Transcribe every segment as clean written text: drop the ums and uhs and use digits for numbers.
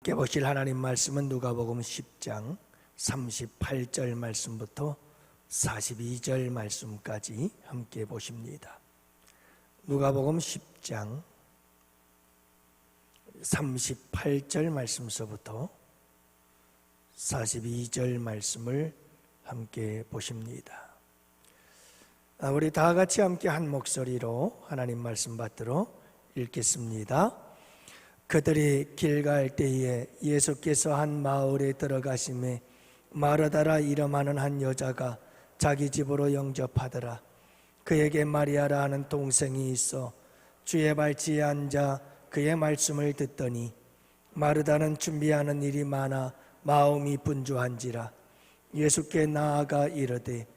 함께 보실 하나님 말씀은 누가복음 10장 38절 말씀부터 42절 말씀까지 함께 보십니다. 누가복음 10장 38절 말씀서부터 42절 말씀을 함께 보십니다. 우리 다 같이 함께 한 목소리로 하나님 말씀 받들어 읽겠습니다. 그들이 길 갈 때에 예수께서 한 마을에 들어가심에 마르다라 이름하는 한 여자가 자기 집으로 영접하더라. 그에게 마리아라 하는 동생이 있어 주의 발치에 앉아 그의 말씀을 듣더니 마르다는 준비하는 일이 많아 마음이 분주한지라. 예수께 나아가 이르되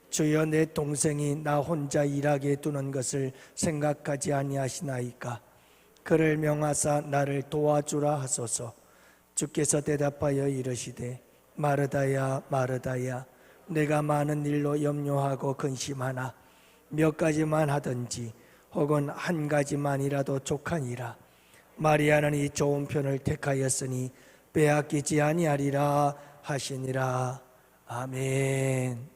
주여, 내 동생이 나 혼자 일하게 두는 것을 생각하지 아니하시나이까? 그를 명하사 나를 도와주라 하소서. 주께서 대답하여 이르시되 마르다야 마르다야, 내가 많은 일로 염려하고 근심하나 몇 가지만 하든지 혹은 한 가지만이라도 족하니라. 마리아는 이 좋은 편을 택하였으니 빼앗기지 아니하리라 하시니라. 아멘.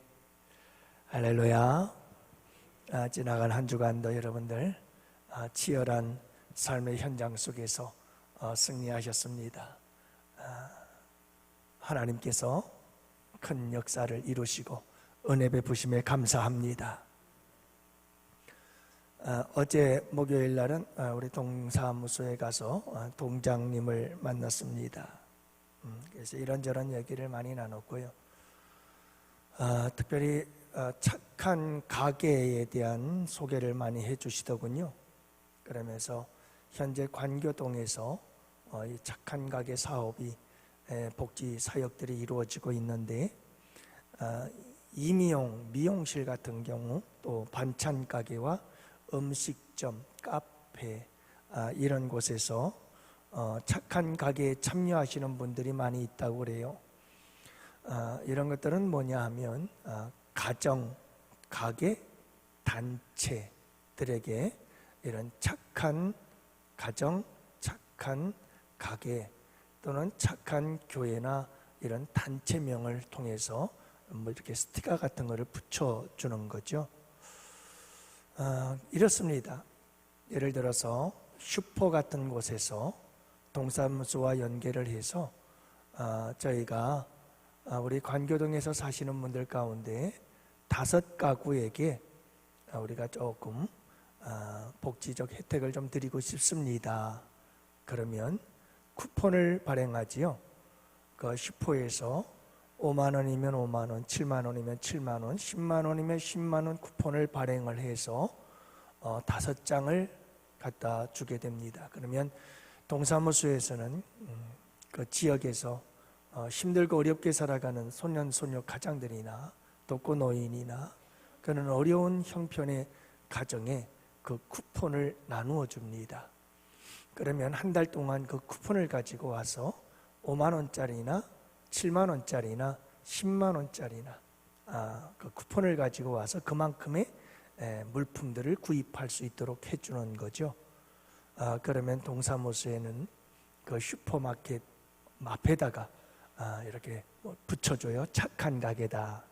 할렐루야. 지나간 한 주간도 여러분들 치열한 삶의 현장 속에서 승리하셨습니다. 하나님께서 큰 역사를 이루시고 은혜 베푸심에 감사합니다. 어제 목요일 날은 우리 동사무소에 가서 동장님을 만났습니다. 그래서 이런저런 얘기를 많이 나눴고요. 특별히 착한 가게에 대한 소개를 많이 해주시더군요. 그러면서 현재 관교동에서 이 착한 가게 사업이 복지 사역들이 이루어지고 있는데, 이미용 미용실 같은 경우, 또 반찬 가게와 음식점, 카페 이런 곳에서 착한 가게에 참여하시는 분들이 많이 있다고 그래요. 이런 것들은 뭐냐 하면 가정, 가게, 단체들에게 이런 착한 가정, 착한 가게 또는 착한 교회나 이런 단체명을 통해서 뭐 이렇게 스티커 같은 거를 붙여주는 거죠. 이렇습니다. 예를 들어서 슈퍼 같은 곳에서 동사무소와 연계를 해서 저희가 우리 관교동에서 사시는 분들 가운데 5가구에게 우리가 조금 복지적 혜택을 좀 드리고 싶습니다. 그러면 쿠폰을 발행하지요. 그 슈퍼에서 5만 원이면 5만 원, 7만 원이면 7만 원, 10만 원이면 10만 원 쿠폰을 발행을 해서 5장을 갖다 주게 됩니다. 그러면 동사무소에서는 그 지역에서 힘들고 어렵게 살아가는 소년 소녀 가장들이나 독거노인이나 그런 어려운 형편의 가정에 그 쿠폰을 나누어 줍니다. 그러면 한 달 동안 그 쿠폰을 가지고 와서 5만 원짜리나 7만 원짜리나 10만 원짜리나 그 쿠폰을 가지고 와서 그만큼의 물품들을 구입할 수 있도록 해주는 거죠. 그러면 동사무소에는 그 슈퍼마켓 앞에다가 이렇게 붙여줘요. 착한 가게다.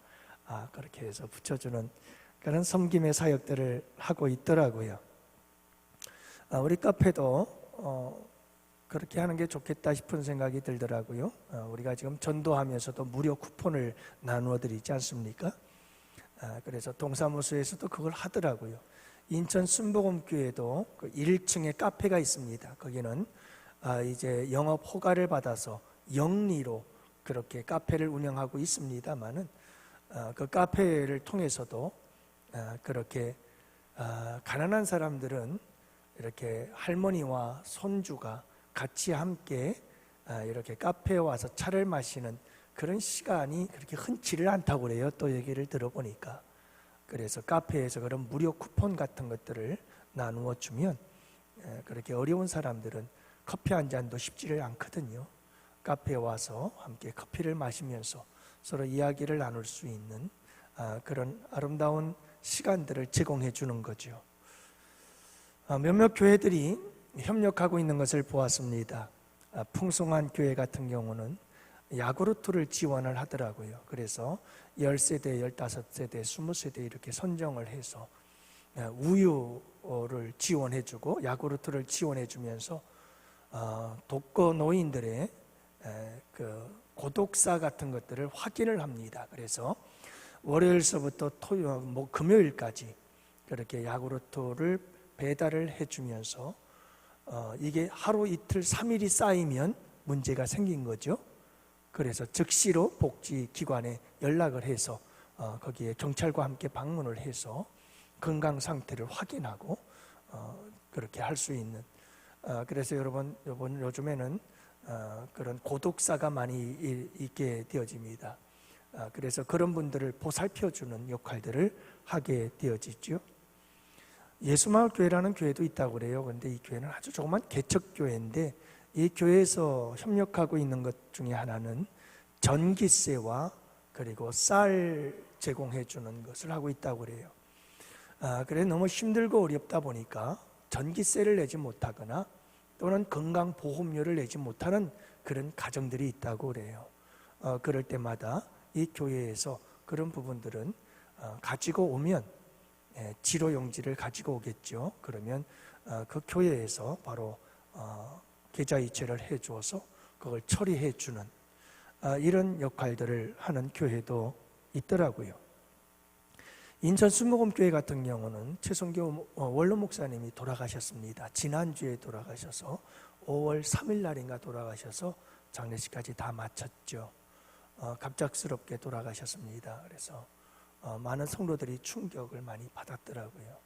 그렇게 해서 붙여주는 그런 섬김의 사역들을 하고 있더라고요. 우리 카페도 그렇게 하는 게 좋겠다 싶은 생각이 들더라고요. 우리가 지금 전도하면서도 무료 쿠폰을 나누어 드리지 않습니까? 그래서 동사무소에서도 그걸 하더라고요. 인천 순복음교회도 그 1층에 카페가 있습니다. 거기는 이제 영업 허가를 받아서 영리로 그렇게 카페를 운영하고 있습니다만은 그 카페를 통해서도 그렇게 가난한 사람들은 이렇게 할머니와 손주가 같이 함께 이렇게 카페에 와서 차를 마시는 그런 시간이 그렇게 흔치를 않다고 그래요. 또 얘기를 들어보니까. 그래서 카페에서 그런 무료 쿠폰 같은 것들을 나누어 주면 그렇게 어려운 사람들은 커피 한 잔도 쉽지를 않거든요. 카페에 와서 함께 커피를 마시면서 서로 이야기를 나눌 수 있는 그런 아름다운 시간들을 제공해 주는 거죠. 몇몇 교회들이 협력하고 있는 것을 보았습니다. 풍성한 교회 같은 경우는 야구르트를 지원을 하더라고요. 그래서 10세대, 15세대, 20세대 이렇게 선정을 해서 우유를 지원해주고 야구르트를 지원해주면서 독거 노인들의 그 고독사 같은 것들을 확인을 합니다. 그래서 월요일서부터 금요일까지 그렇게 야구르트를 배달을 해주면서 이게 하루 이틀 3일이 쌓이면 문제가 생긴 거죠. 그래서 즉시로 복지기관에 연락을 해서 거기에 경찰과 함께 방문을 해서 건강 상태를 확인하고 그렇게 할 수 있는, 그래서 여러분 요즘에는 그런 고독사가 많이 있게 되어집니다. 그래서 그런 분들을 보살펴주는 역할들을 하게 되어지죠. 예수마을교회라는 교회도 있다고 그래요. 그런데 이 교회는 아주 조그만 개척교회인데 이 교회에서 협력하고 있는 것 중에 하나는 전기세와 그리고 쌀 제공해 주는 것을 하고 있다고 그래요. 그래 너무 힘들고 어렵다 보니까 전기세를 내지 못하거나 또는 건강보험료를 내지 못하는 그런 가정들이 있다고 그래요. 그럴 때마다 이 교회에서 그런 부분들은 가지고 오면 지로용지를 가지고 오겠죠. 그러면 그 교회에서 바로 계좌이체를 해주어서 그걸 처리해 주는 이런 역할들을 하는 교회도 있더라고요. 인천 순복음교회 같은 경우는 최성교 원로 목사님이 돌아가셨습니다. 지난주에 돌아가셔서 5월 3일 날인가 돌아가셔서 장례식까지 다 마쳤죠. 갑작스럽게 돌아가셨습니다. 그래서 많은 성도들이 충격을 많이 받았더라고요.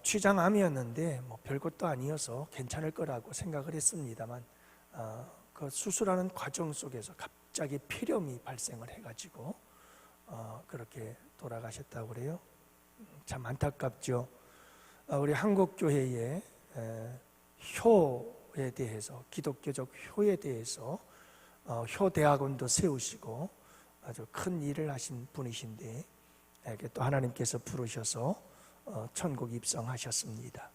췌장암이었는데 뭐 별것도 아니어서 괜찮을 거라고 생각을 했습니다만 그 수술하는 과정 속에서 갑자기 폐렴이 발생을 해가지고 그렇게 돌아가셨다고 그래요. 참 안타깝죠. 우리 한국교회의 효에 대해서, 기독교적 효에 대해서 효대학원도 세우시고 아주 큰 일을 하신 분이신데 또 하나님께서 부르셔서 천국 입성하셨습니다.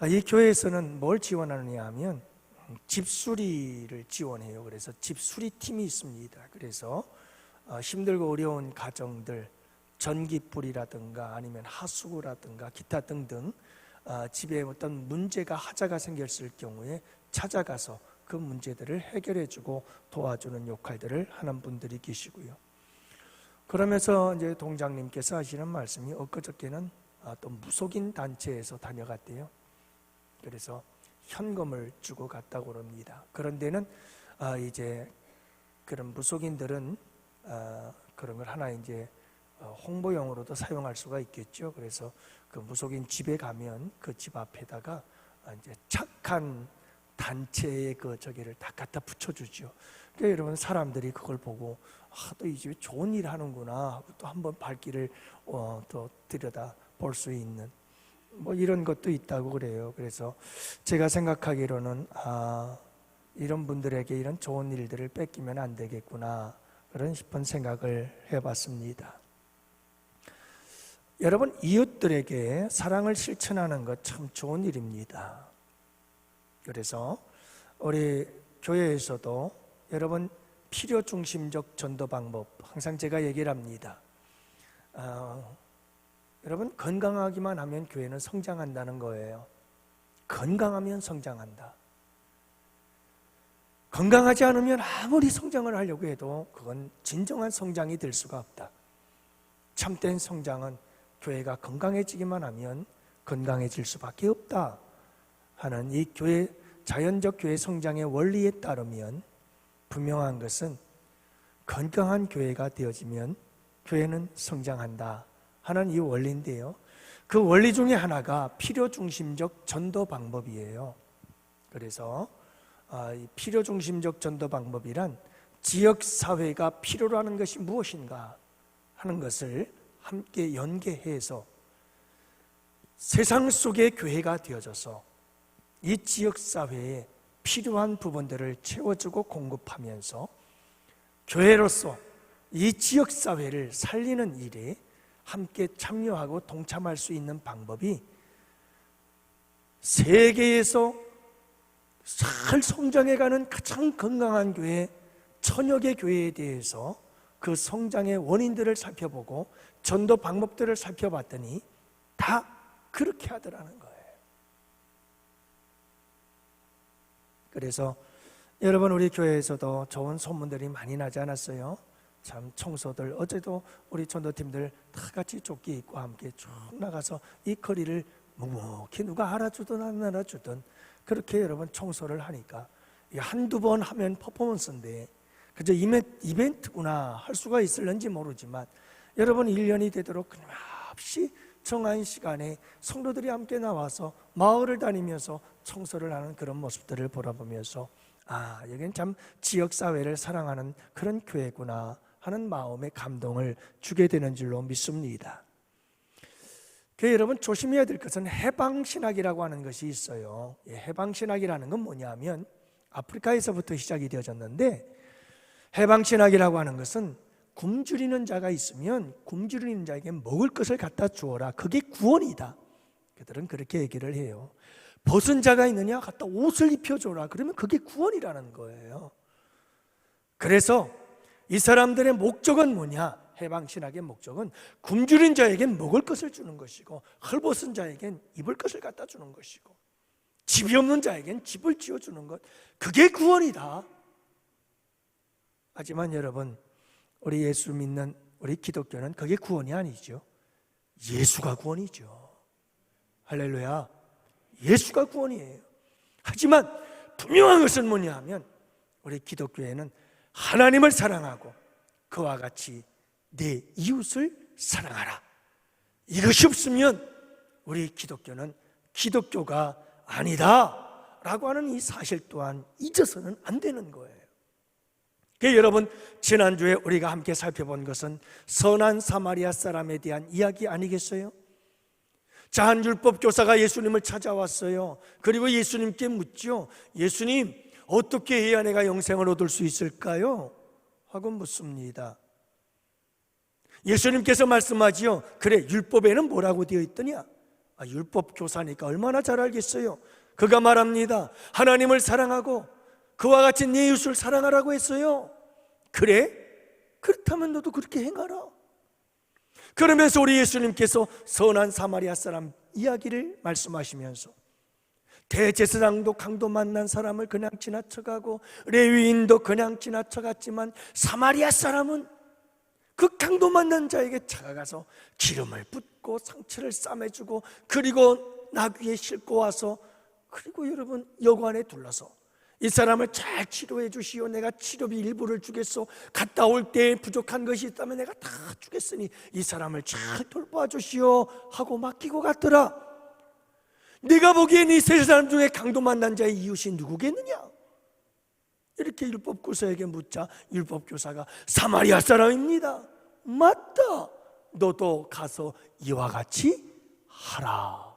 이 교회에서는 뭘 지원하느냐 하면 집수리를 지원해요. 그래서 집수리팀이 있습니다. 그래서 힘들고 어려운 가정들, 전기불이라든가 아니면 하수구라든가 기타 등등 집에 어떤 문제가 하자가 생겼을 경우에 찾아가서 그 문제들을 해결해주고 도와주는 역할들을 하는 분들이 계시고요. 그러면서 이제 동장님께서 하시는 말씀이 엊그저께는 또 무속인 단체에서 다녀갔대요. 그래서 현금을 주고 갔다고 그럽니다. 그런 데는 이제 그런 무속인들은 그런 걸 하나 이제 홍보용으로도 사용할 수가 있겠죠. 그래서 그 무속인 집에 가면 그 집 앞에다가 이제 착한 단체의 그 저기를 다 갖다 붙여주죠. 그러니까 여러분 사람들이 그걸 보고 또 이 집에 좋은 일 하는구나 하고 또 한번 발길을 또 들여다 볼 수 있는 뭐 이런 것도 있다고 그래요. 그래서 제가 생각하기로는 이런 분들에게 이런 좋은 일들을 뺏기면 안 되겠구나 그런 싶은 생각을 해봤습니다. 여러분 이웃들에게 사랑을 실천하는 것 참 좋은 일입니다. 그래서 우리 교회에서도 여러분 필요중심적 전도 방법 항상 제가 얘기를 합니다. 여러분 건강하기만 하면 교회는 성장한다는 거예요. 건강하면 성장한다. 건강하지 않으면 아무리 성장을 하려고 해도 그건 진정한 성장이 될 수가 없다. 참된 성장은 교회가 건강해지기만 하면 건강해질 수밖에 없다 하는 이 교회 자연적 교회 성장의 원리에 따르면 분명한 것은 건강한 교회가 되어지면 교회는 성장한다 하는 이 원리인데요. 그 원리 중에 하나가 필요중심적 전도 방법이에요. 그래서 이 필요중심적 전도 방법이란 지역사회가 필요로 하는 것이 무엇인가 하는 것을 함께 연계해서 세상 속의 교회가 되어져서 이 지역사회에 필요한 부분들을 채워주고 공급하면서 교회로서 이 지역사회를 살리는 일에 함께 참여하고 동참할 수 있는 방법이 세계에서 잘 성장해가는 가장 건강한 교회, 천여개 교회에 대해서 그 성장의 원인들을 살펴보고 전도 방법들을 살펴봤더니 다 그렇게 하더라는 거예요. 그래서 여러분, 우리 교회에서도 좋은 소문들이 많이 나지 않았어요? 참 청소들, 어제도 우리 전도팀들 다 같이 조끼 입고 함께 쭉 나가서 이 거리를 묵묵히 누가 알아주든 안 알아주든 그렇게 여러분 청소를 하니까 한두 번 하면 퍼포먼스인데 그저 이벤트구나 할 수가 있을는지 모르지만 여러분 1년이 되도록 끊임없이 정한 시간에 성도들이 함께 나와서 마을을 다니면서 청소를 하는 그런 모습들을 보라보면서 여긴 참 지역사회를 사랑하는 그런 교회구나 하는 마음의 감동을 주게 되는 줄로 믿습니다. 교회 여러분, 조심해야 될 것은 해방신학이라고 하는 것이 있어요. 해방신학이라는 건 뭐냐면 아프리카에서부터 시작이 되어졌는데, 해방신학이라고 하는 것은 굶주리는 자가 있으면 굶주리는 자에게 먹을 것을 갖다 주어라, 그게 구원이다. 그들은 그렇게 얘기를 해요. 벗은 자가 있느냐, 갖다 옷을 입혀줘라, 그러면 그게 구원이라는 거예요. 그래서 이 사람들의 목적은 뭐냐? 해방신학의 목적은 굶주린 자에겐 먹을 것을 주는 것이고, 헐벗은 자에겐 입을 것을 갖다 주는 것이고, 집이 없는 자에겐 집을 지어주는 것, 그게 구원이다. 하지만 여러분, 우리 예수 믿는 우리 기독교는 그게 구원이 아니죠. 예수가 구원이죠. 할렐루야. 예수가 구원이에요. 하지만 분명한 것은 뭐냐 하면 우리 기독교에는 하나님을 사랑하고 그와 같이 내 이웃을 사랑하라, 이것이 없으면 우리 기독교는 기독교가 아니다 라고 하는 이 사실 또한 잊어서는 안 되는 거예요. 그래서 여러분, 지난주에 우리가 함께 살펴본 것은 선한 사마리아 사람에 대한 이야기 아니겠어요? 자, 한 율법 교사가 예수님을 찾아왔어요. 그리고 예수님께 묻죠. 예수님, 어떻게 해야 내가 영생을 얻을 수 있을까요? 하고 묻습니다. 예수님께서 말씀하지요. 그래, 율법에는 뭐라고 되어 있더냐? 율법 교사니까 얼마나 잘 알겠어요. 그가 말합니다. 하나님을 사랑하고 그와 같이 네 이웃을 사랑하라고 했어요. 그래? 그렇다면 너도 그렇게 행하라. 그러면서 우리 예수님께서 선한 사마리아 사람 이야기를 말씀하시면서 대제사장도 강도 만난 사람을 그냥 지나쳐가고 레위인도 그냥 지나쳐갔지만 사마리아 사람은 그 강도 만난 자에게 찾아가서 기름을 붓고 상처를 싸매주고 그리고 나귀에 싣고 와서, 그리고 여러분 여관에 둘러서 이 사람을 잘 치료해 주시오, 내가 치료비 일부를 주겠소, 갔다 올 때 부족한 것이 있다면 내가 다 주겠으니 이 사람을 잘 돌봐 주시오 하고 맡기고 갔더라. 네가 보기엔 이 세 사람 중에 강도 만난 자의 이웃이 누구겠느냐? 이렇게 율법교사에게 묻자 율법교사가 사마리아 사람입니다. 맞다, 너도 가서 이와 같이 하라.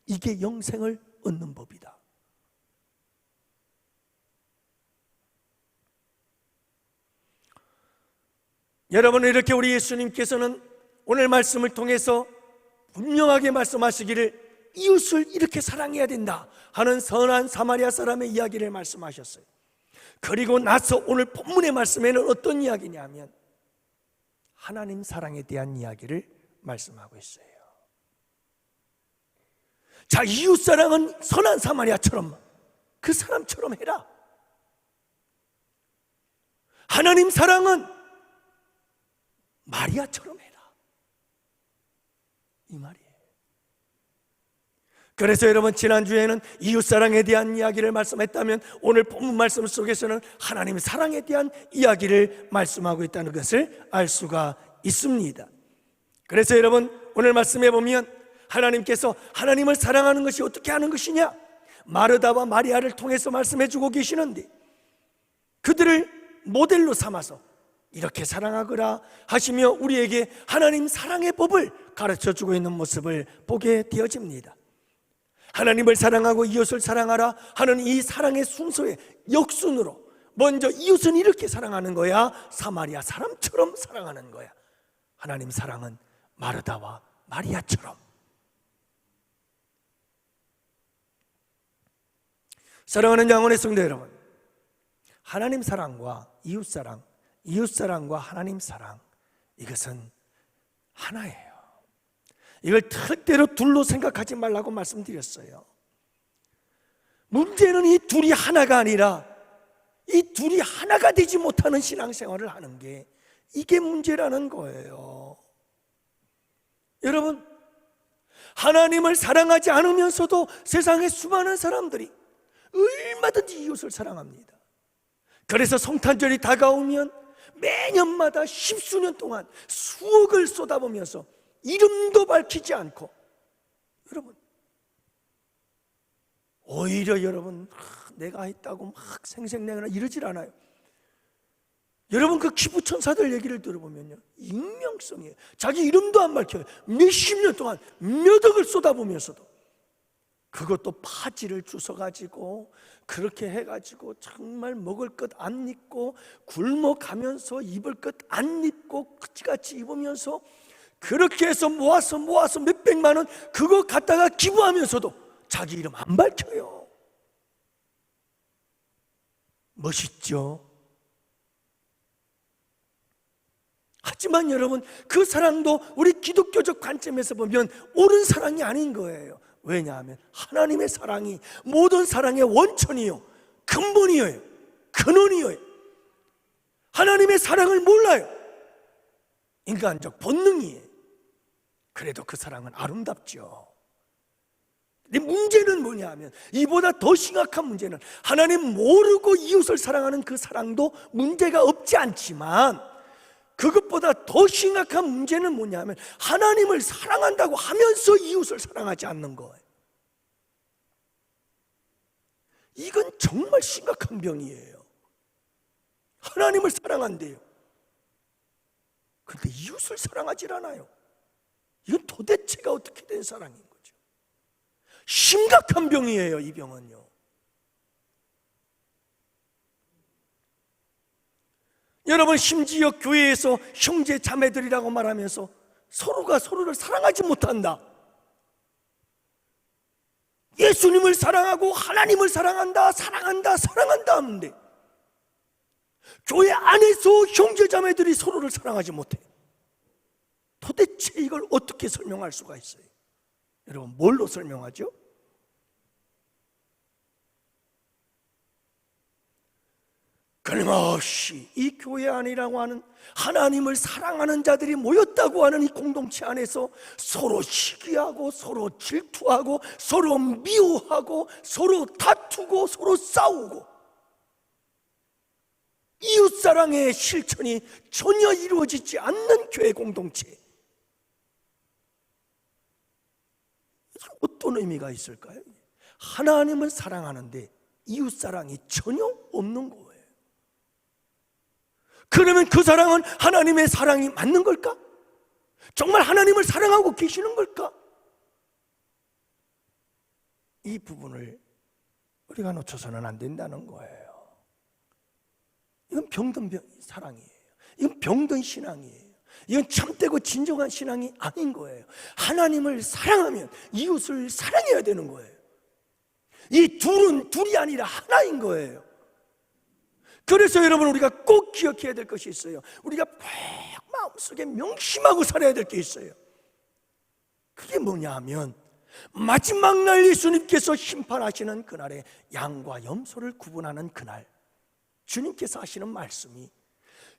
이게 영생을 얻는 법이다. 여러분, 이렇게 우리 예수님께서는 오늘 말씀을 통해서 분명하게 말씀하시기를 이웃을 이렇게 사랑해야 된다 하는 선한 사마리아 사람의 이야기를 말씀하셨어요. 그리고 나서 오늘 본문의 말씀에는 어떤 이야기냐면 하나님 사랑에 대한 이야기를 말씀하고 있어요. 자, 이웃 사랑은 선한 사마리아처럼 그 사람처럼 해라. 하나님 사랑은 마리아처럼 해라, 이 말이에요. 그래서 여러분, 지난주에는 이웃사랑에 대한 이야기를 말씀했다면 오늘 본문 말씀 속에서는 하나님의 사랑에 대한 이야기를 말씀하고 있다는 것을 알 수가 있습니다. 그래서 여러분, 오늘 말씀해 보면 하나님께서 하나님을 사랑하는 것이 어떻게 하는 것이냐, 마르다와 마리아를 통해서 말씀해 주고 계시는데 그들을 모델로 삼아서 이렇게 사랑하거라 하시며 우리에게 하나님 사랑의 법을 가르쳐주고 있는 모습을 보게 되어집니다. 하나님을 사랑하고 이웃을 사랑하라 하는 이 사랑의 순서의 역순으로 먼저 이웃은 이렇게 사랑하는 거야, 사마리아 사람처럼 사랑하는 거야. 하나님 사랑은 마르다와 마리아처럼. 사랑하는 양원의 성도 여러분, 하나님 사랑과 이웃사랑, 이웃사랑과 하나님 사랑, 이것은 하나예요. 이걸 절대로 둘로 생각하지 말라고 말씀드렸어요. 문제는 이 둘이 하나가 아니라 이 둘이 하나가 되지 못하는 신앙생활을 하는 게, 이게 문제라는 거예요. 여러분, 하나님을 사랑하지 않으면서도 세상의 수많은 사람들이 얼마든지 이웃을 사랑합니다. 그래서 성탄절이 다가오면 매년마다 십수년 동안 수억을 쏟아보면서 이름도 밝히지 않고, 여러분, 오히려 여러분 내가 했다고 막 생색내거나 이러질 않아요. 여러분, 그 기부천사들 얘기를 들어보면요, 익명성이에요. 자기 이름도 안 밝혀요. 몇십 년 동안 몇 억을 쏟아보면서도, 그것도 파지를 주워가지고 그렇게 해가지고 정말 먹을 것 안 입고 굶어가면서 입을 것 안 입고 그지같이 입으면서 그렇게 해서 모아서 몇백만 원 그거 갖다가 기부하면서도 자기 이름 안 밝혀요. 멋있죠? 하지만 여러분, 그 사랑도 우리 기독교적 관점에서 보면 옳은 사랑이 아닌 거예요. 왜냐하면 하나님의 사랑이 모든 사랑의 원천이요, 근본이에요, 근원이에요. 하나님의 사랑을 몰라요. 인간적 본능이에요. 그래도 그 사랑은 아름답죠. 근데 문제는 뭐냐 하면, 이보다 더 심각한 문제는, 하나님 모르고 이웃을 사랑하는 그 사랑도 문제가 없지 않지만, 그것보다 더 심각한 문제는 뭐냐 하면, 하나님을 사랑한다고 하면서 이웃을 사랑하지 않는 거예요. 이건 정말 심각한 병이에요. 하나님을 사랑한대요. 그런데 이웃을 사랑하질 않아요. 이건 도대체가 어떻게 된 사랑인 거죠? 심각한 병이에요, 이 병은요. 여러분, 심지어 교회에서 형제 자매들이라고 말하면서 서로가 서로를 사랑하지 못한다. 예수님을 사랑하고 하나님을 사랑한다 하는데, 교회 안에서 형제 자매들이 서로를 사랑하지 못해. 도대체 이걸 어떻게 설명할 수가 있어요? 여러분, 뭘로 설명하죠? 끊임없이 이 교회 안이라고 하는 하나님을 사랑하는 자들이 모였다고 하는 이 공동체 안에서 서로 시기하고 서로 질투하고 서로 미워하고 서로 다투고 서로 싸우고, 이웃사랑의 실천이 전혀 이루어지지 않는 교회 공동체, 어떤 의미가 있을까요? 하나님을 사랑하는데 이웃사랑이 전혀 없는 거예요. 그러면 그 사랑은 하나님의 사랑이 맞는 걸까? 정말 하나님을 사랑하고 계시는 걸까? 이 부분을 우리가 놓쳐서는 안 된다는 거예요. 이건 병든 사랑이에요. 이건 병든 신앙이에요. 이건 참되고 진정한 신앙이 아닌 거예요. 하나님을 사랑하면 이웃을 사랑해야 되는 거예요. 이 둘은 둘이 아니라 하나인 거예요. 그래서 여러분, 우리가 꼭 기억해야 될 것이 있어요. 우리가 꼭 마음속에 명심하고 살아야 될 게 있어요. 그게 뭐냐 하면, 마지막 날 예수님께서 심판하시는 그날에 양과 염소를 구분하는 그날, 주님께서 하시는 말씀이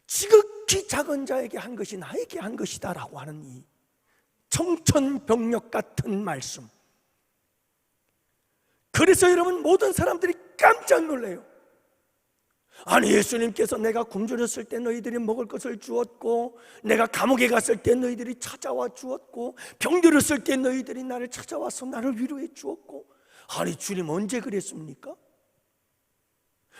지극히 작은 자에게 한 것이 나에게 한 것이다 라고 하는 이 청천벽력 같은 말씀. 그래서 여러분, 모든 사람들이 깜짝 놀래요. 아니, 예수님께서 내가 굶주렸을 때 너희들이 먹을 것을 주었고, 내가 감옥에 갔을 때 너희들이 찾아와 주었고, 병들었을 때 너희들이 나를 찾아와서 나를 위로해 주었고, 아니 주님 언제 그랬습니까?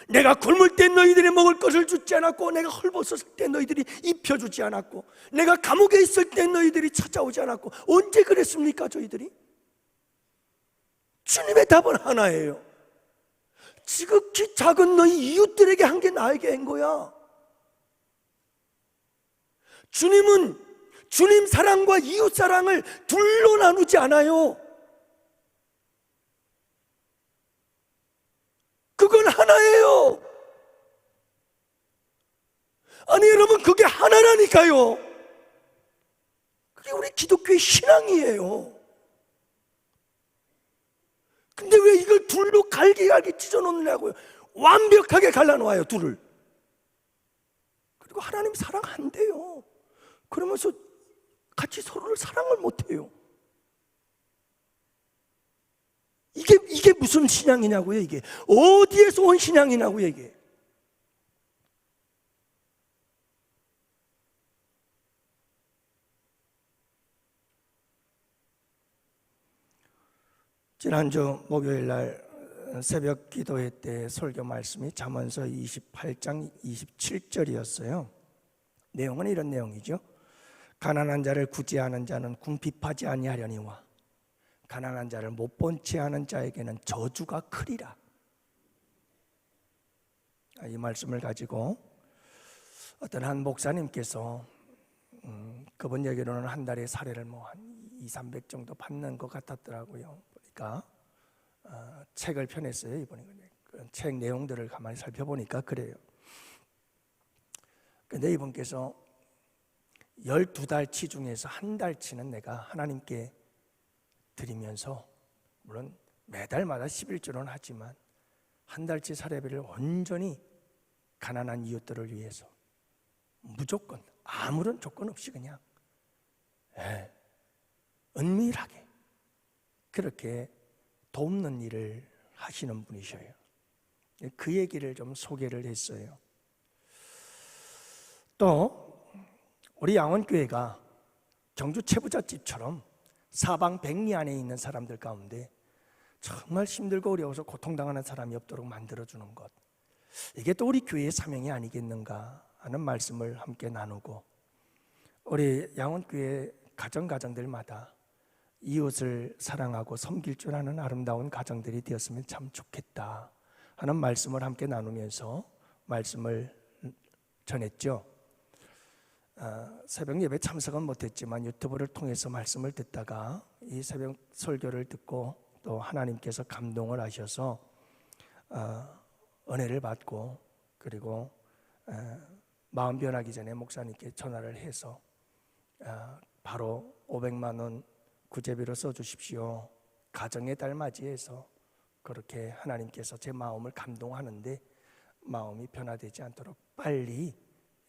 내가 굶을 때 너희들이 먹을 것을 주지 않았고, 내가 헐벗었을 때 너희들이 입혀주지 않았고, 내가 감옥에 있을 때 너희들이 찾아오지 않았고, 언제 그랬습니까 저희들이? 주님의 답은 하나예요. 지극히 작은 너희 이웃들에게 한 게 나에게 한 거야. 주님은 주님 사랑과 이웃 사랑을 둘로 나누지 않아요. 하나예요. 아니 여러분, 그게 하나라니까요. 그게 우리 기독교의 신앙이에요. 근데 왜 이걸 둘로 갈기갈기 찢어놓느냐고요. 완벽하게 갈라놓아요, 둘을. 그리고 하나님 사랑한대요. 그러면서 같이 서로를 사랑을 못해요. 이게 무슨 신앙이냐고요. 이게 어디에서 온 신앙이냐고요. 이게 지난주 목요일 날 새벽 기도회 때 설교 말씀이 잠언서 28장 27절이었어요. 내용은 이런 내용이죠. 가난한 자를 구제하는 자는 궁핍하지 아니하려니와 가난한 자를 못 본 채 하는 자에게는 저주가 크리라. 이 말씀을 가지고 어떤 한 목사님께서 그분 얘기로는 한 달에 사례를 한 200~300 정도 받는 것 같았더라고요. 보니까 책을 펴냈어요. 이번에 그 책 내용들을 가만히 살펴보니까 그래요. 근데 이분께서 12달치 중에서 한 달치는 내가 하나님께 드리면서, 물론 매달마다 11조는 하지만 한 달치 사례비를 온전히 가난한 이웃들을 위해서 무조건 아무런 조건 없이 그냥 은밀하게 그렇게 돕는 일을 하시는 분이셔요. 그 얘기를 좀 소개를 했어요. 또 우리 양원교회가 경주 채부잣집처럼 사방 백리 안에 있는 사람들 가운데 정말 힘들고 어려워서 고통당하는 사람이 없도록 만들어주는 것, 이게 또 우리 교회의 사명이 아니겠는가 하는 말씀을 함께 나누고, 우리 양원교회 가정들마다 이웃을 사랑하고 섬길 줄 아는 아름다운 가정들이 되었으면 참 좋겠다 하는 말씀을 함께 나누면서 말씀을 전했죠. 새벽 예배 참석은 못했지만 유튜브를 통해서 말씀을 듣다가 이 새벽 설교를 듣고 또 하나님께서 감동을 하셔서 은혜를 받고, 그리고 마음 변하기 전에 목사님께 전화를 해서 바로 500만 원 구제비로 써주십시오. 가정의 달 맞이해서 그렇게 하나님께서 제 마음을 감동하는데 마음이 변화되지 않도록 빨리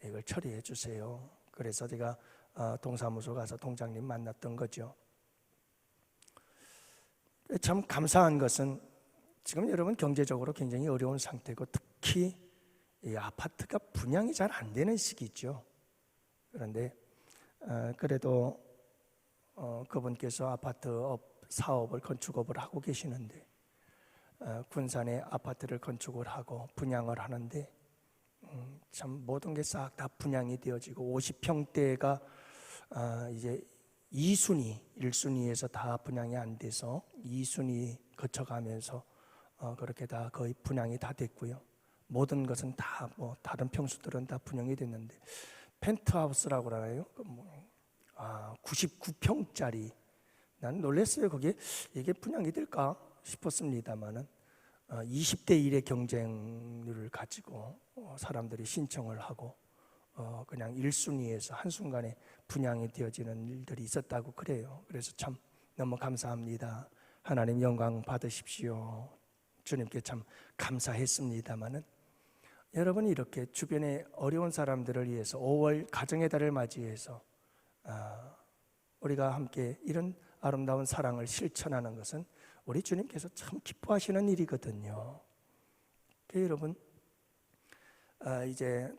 이걸 처리해 주세요. 그래서 제가 동사무소 가서 동장님 만났던 거죠. 참 감사한 것은 지금 여러분 경제적으로 굉장히 어려운 상태고, 특히 이 아파트가 분양이 잘 안 되는 시기죠. 그런데 그래도 그분께서 아파트 사업을 건축업을 하고 계시는데 군산에 아파트를 건축을 하고 분양을 하는데 참 모든 게 싹 다 분양이 되어지고 50평대가 이제 2순위, 1순위에서 다 분양이 안 돼서 2순위 거쳐가면서 그렇게 다 거의 분양이 다 됐고요. 모든 것은 다 다른 평수들은 다 분양이 됐는데 펜트하우스라고 그러나요? 99평짜리, 난 놀랐어요. 거기에 이게 분양이 될까 싶었습니다만은 20대 1의 경쟁률을 가지고 사람들이 신청을 하고 그냥 1순위에서 한순간에 분양이 되어지는 일들이 있었다고 그래요. 그래서 참 너무 감사합니다. 하나님 영광 받으십시오. 주님께 참 감사했습니다마는, 여러분 이렇게 주변에 어려운 사람들을 위해서 5월 가정의 달을 맞이해서 우리가 함께 이런 아름다운 사랑을 실천하는 것은 우리 주님께서 참 기뻐하시는 일이거든요. 여러분 이제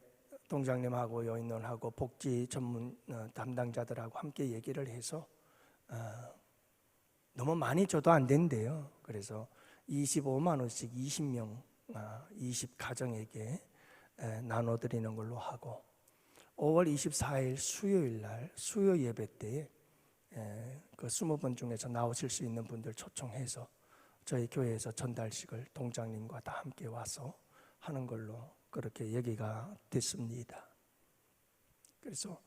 동장님하고 여인원하고 복지 전문 담당자들하고 함께 얘기를 해서 너무 많이 줘도 안 된대요. 그래서 25만 원씩 20명 20가정에게 나눠드리는 걸로 하고, 5월 24일 수요일 날 수요 예배 때에 그 20분 중에서 나오실 수 있는 분들 초청해서 저희 교회에서 전달식을 동장님과 다 함께 와서 하는 걸로 그렇게 얘기가 됐습니다. 그래서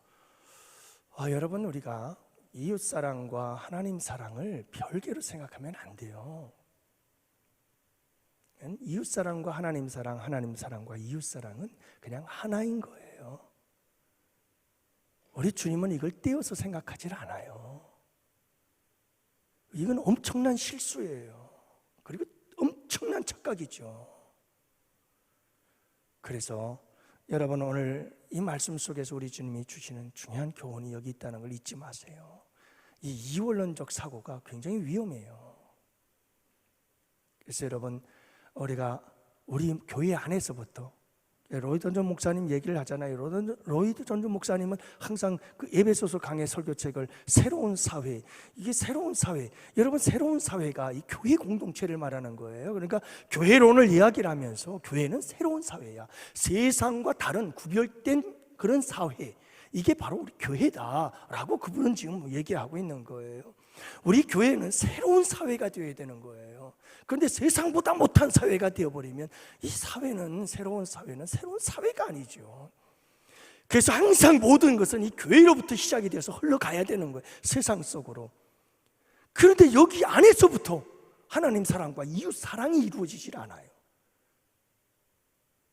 여러분 우리가 이웃사랑과 하나님 사랑을 별개로 생각하면 안 돼요. 이웃사랑과 하나님 사랑, 하나님 사랑과 이웃사랑은 그냥 하나인 거예요. 우리 주님은 이걸 떼어서 생각하지 않아요. 이건 엄청난 실수예요. 그리고 엄청난 착각이죠. 그래서 여러분, 오늘 이 말씀 속에서 우리 주님이 주시는 중요한 교훈이 여기 있다는 걸 잊지 마세요. 이 이원론적 사고가 굉장히 위험해요. 그래서 여러분, 우리가 우리 교회 안에서부터, 로이드 존 목사님 얘기를 하잖아요. 로이드 존 목사님은 항상 그 에베소서 강해 설교책을 새로운 사회, 이게 새로운 사회, 여러분 새로운 사회가 이 교회 공동체를 말하는 거예요. 그러니까 교회론을 이야기를 하면서 교회는 새로운 사회야, 세상과 다른 구별된 그런 사회, 이게 바로 우리 교회다라고 그분은 지금 얘기하고 있는 거예요. 우리 교회는 새로운 사회가 되어야 되는 거예요. 그런데 세상보다 못한 사회가 되어버리면 이 사회는, 새로운 사회가 아니죠. 그래서 항상 모든 것은 이 교회로부터 시작이 되어서 흘러가야 되는 거예요, 세상 속으로. 그런데 여기 안에서부터 하나님 사랑과 이웃 사랑이 이루어지질 않아요.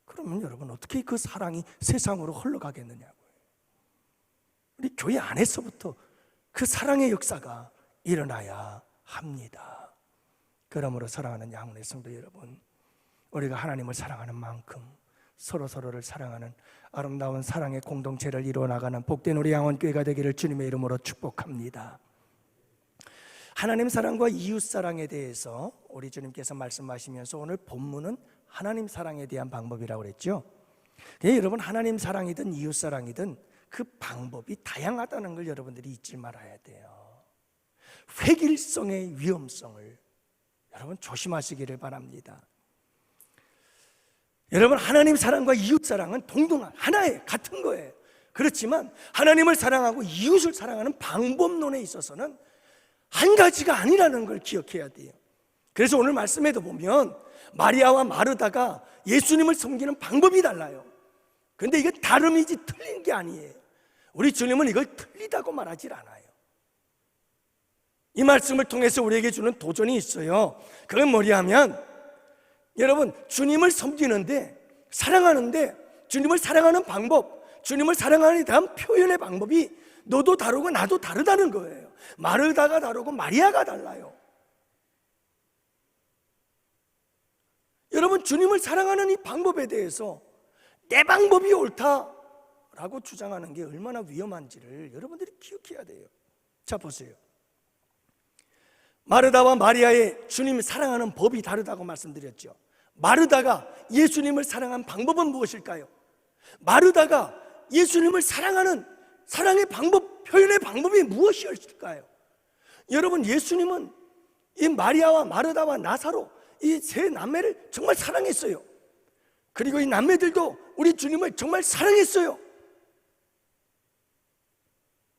그러면 여러분, 어떻게 그 사랑이 세상으로 흘러가겠느냐고요. 우리 교회 안에서부터 그 사랑의 역사가 일어나야 합니다. 그러므로 사랑하는 양훈의 성도 여러분, 우리가 하나님을 사랑하는 만큼 서로서로를 사랑하는 아름다운 사랑의 공동체를 이루어나가는 복된 우리 양원교회가 되기를 주님의 이름으로 축복합니다. 하나님 사랑과 이웃 사랑에 대해서 우리 주님께서 말씀하시면서 오늘 본문은 하나님 사랑에 대한 방법이라고 그랬죠. 여러분, 하나님 사랑이든 이웃 사랑이든 그 방법이 다양하다는 걸 여러분들이 잊지 말아야 돼요. 획일성의 위험성을 여러분 조심하시기를 바랍니다. 여러분, 하나님 사랑과 이웃 사랑은 동등한 하나의 같은 거예요. 그렇지만 하나님을 사랑하고 이웃을 사랑하는 방법론에 있어서는 한 가지가 아니라는 걸 기억해야 돼요. 그래서 오늘 말씀에도 보면 마리아와 마르다가 예수님을 섬기는 방법이 달라요. 그런데 이게 다름이지 틀린 게 아니에요. 우리 주님은 이걸 틀리다고 말하질 않아요. 이 말씀을 통해서 우리에게 주는 도전이 있어요. 그건 뭐냐면, 여러분, 주님을 섬기는데, 사랑하는데, 주님을 사랑하는 방법, 주님을 사랑하는 데 대한 표현의 방법이 너도 다르고 나도 다르다는 거예요. 마르다가 다르고 마리아가 달라요. 여러분, 주님을 사랑하는 이 방법에 대해서 내 방법이 옳다라고 주장하는 게 얼마나 위험한지를 여러분들이 기억해야 돼요. 자, 보세요. 마르다와 마리아의 주님을 사랑하는 법이 다르다고 말씀드렸죠. 마르다가 예수님을 사랑한 방법은 무엇일까요? 마르다가 예수님을 사랑하는 사랑의 방법, 표현의 방법이 무엇이었을까요? 여러분, 예수님은 이 마리아와 마르다와 나사로, 이 세 남매를 정말 사랑했어요. 그리고 이 남매들도 우리 주님을 정말 사랑했어요.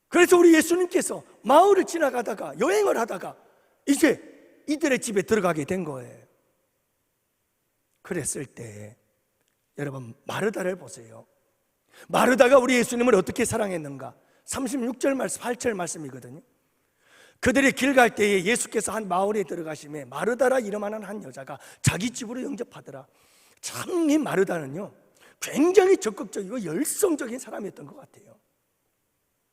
그래서 우리 예수님께서 마을을 지나가다가, 여행을 하다가 이제 이들의 집에 들어가게 된 거예요. 그랬을 때 여러분, 마르다를 보세요. 마르다가 우리 예수님을 어떻게 사랑했는가? 36절 말씀, 8절 말씀이거든요. 그들이 길 갈 때에 예수께서 한 마을에 들어가심에 마르다라 이름하는 한 여자가 자기 집으로 영접하더라. 참, 이 마르다는요 굉장히 적극적이고 열성적인 사람이었던 것 같아요.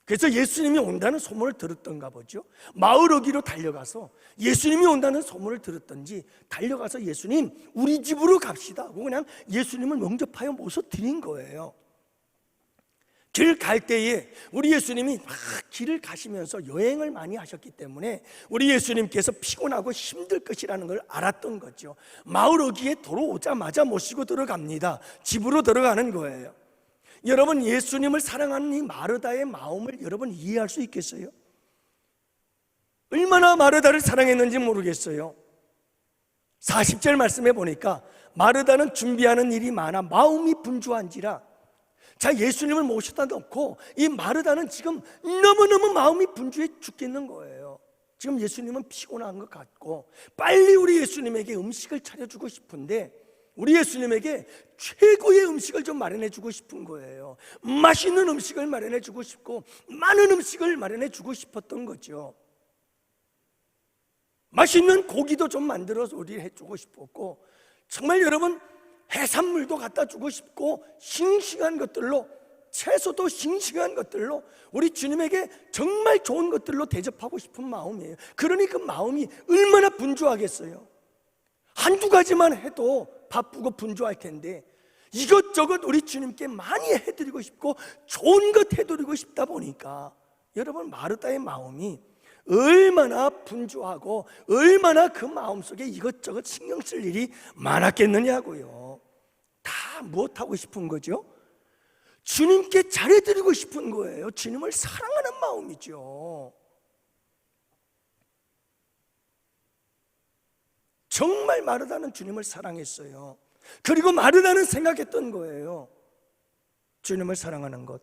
그래서 예수님이 온다는 소문을 들었던가 보죠. 마을 어귀로 달려가서 예수님이 온다는 소문을 들었던지 달려가서 예수님, 우리 집으로 갑시다 하고 그냥 예수님을 영접하여 모셔 드린 거예요. 길 갈 때에 우리 예수님이 막 길을 가시면서 여행을 많이 하셨기 때문에 우리 예수님께서 피곤하고 힘들 것이라는 걸 알았던 거죠. 마을 어귀에 돌아오자마자 모시고 들어갑니다. 집으로 들어가는 거예요. 여러분, 예수님을 사랑하는 이 마르다의 마음을 여러분 이해할 수 있겠어요? 얼마나 마르다를 사랑했는지 모르겠어요. 40절 말씀에 보니까 마르다는 준비하는 일이 많아 마음이 분주한지라. 자, 예수님을 모셔다 놓고 이 마르다는 지금 너무너무 마음이 분주해 죽겠는 거예요. 지금 예수님은 피곤한 것 같고 빨리 우리 예수님에게 음식을 차려주고 싶은데 우리 예수님에게 최고의 음식을 좀 마련해 주고 싶은 거예요. 맛있는 음식을 마련해 주고 싶고 많은 음식을 마련해 주고 싶었던 거죠. 맛있는 고기도 좀 만들어서 요리해 주고 싶었고 정말 여러분, 해산물도 갖다 주고 싶고 싱싱한 것들로, 채소도 싱싱한 것들로 우리 주님에게 정말 좋은 것들로 대접하고 싶은 마음이에요. 그러니 그 마음이 얼마나 분주하겠어요. 한두 가지만 해도 바쁘고 분주할 텐데 이것저것 우리 주님께 많이 해드리고 싶고 좋은 것 해드리고 싶다 보니까 여러분, 마르다의 마음이 얼마나 분주하고 얼마나 그 마음속에 이것저것 신경 쓸 일이 많았겠느냐고요. 다 무엇하고 싶은 거죠? 주님께 잘해드리고 싶은 거예요. 주님을 사랑하는 마음이죠. 정말 마르다는 주님을 사랑했어요. 그리고 마르다는 생각했던 거예요. 주님을 사랑하는 것,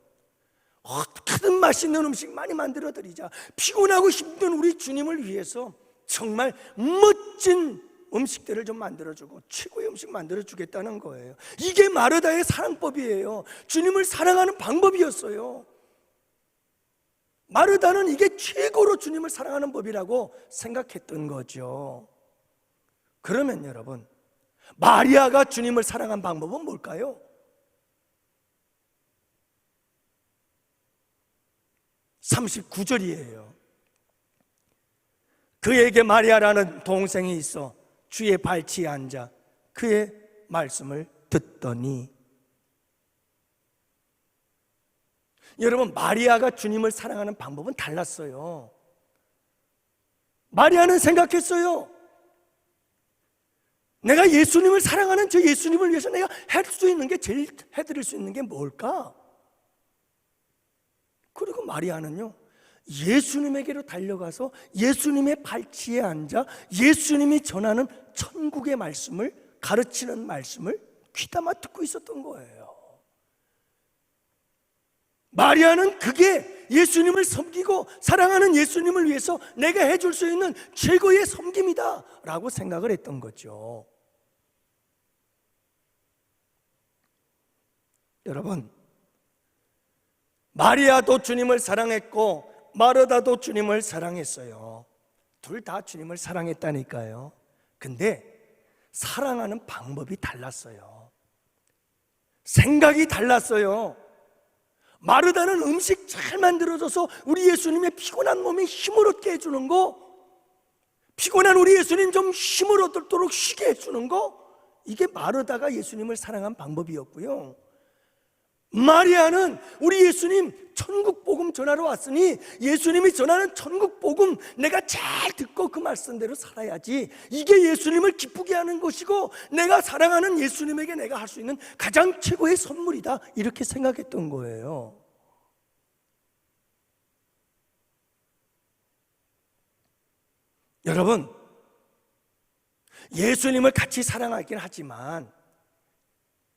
어떻게든 맛있는 음식 많이 만들어 드리자. 피곤하고 힘든 우리 주님을 위해서 정말 멋진 음식들을 좀 만들어주고 최고의 음식 만들어주겠다는 거예요. 이게 마르다의 사랑법이에요. 주님을 사랑하는 방법이었어요. 마르다는 이게 최고로 주님을 사랑하는 법이라고 생각했던 거죠. 그러면 여러분, 마리아가 주님을 사랑한 방법은 뭘까요? 39절이에요. 그에게 마리아라는 동생이 있어 주의 발치에 앉아 그의 말씀을 듣더니. 여러분, 마리아가 주님을 사랑하는 방법은 달랐어요. 마리아는 생각했어요. 내가 예수님을 사랑하는 저 예수님을 위해서 내가 할 수 있는 게, 제일 해드릴 수 있는 게 뭘까? 그리고 마리아는요, 예수님에게로 달려가서 예수님의 발치에 앉아 예수님이 전하는 천국의 말씀을, 가르치는 말씀을 귀담아 듣고 있었던 거예요. 마리아는 그게 예수님을 섬기고 사랑하는 예수님을 위해서 내가 해줄 수 있는 최고의 섬김이다 라고 생각을 했던 거죠. 여러분, 마리아도 주님을 사랑했고 마르다도 주님을 사랑했어요. 둘 다 주님을 사랑했다니까요. 근데 사랑하는 방법이 달랐어요. 생각이 달랐어요. 마르다는 음식 잘 만들어줘서 우리 예수님의 피곤한 몸에 힘을 얻게 해주는 거, 피곤한 우리 예수님 좀 힘을 얻도록 쉬게 해주는 거, 이게 마르다가 예수님을 사랑한 방법이었고요. 마리아는 우리 예수님 천국 복음 전하러 왔으니 예수님이 전하는 천국 복음 내가 잘 듣고 그 말씀대로 살아야지, 이게 예수님을 기쁘게 하는 것이고 내가 사랑하는 예수님에게 내가 할 수 있는 가장 최고의 선물이다, 이렇게 생각했던 거예요. 여러분, 예수님을 같이 사랑하긴 하지만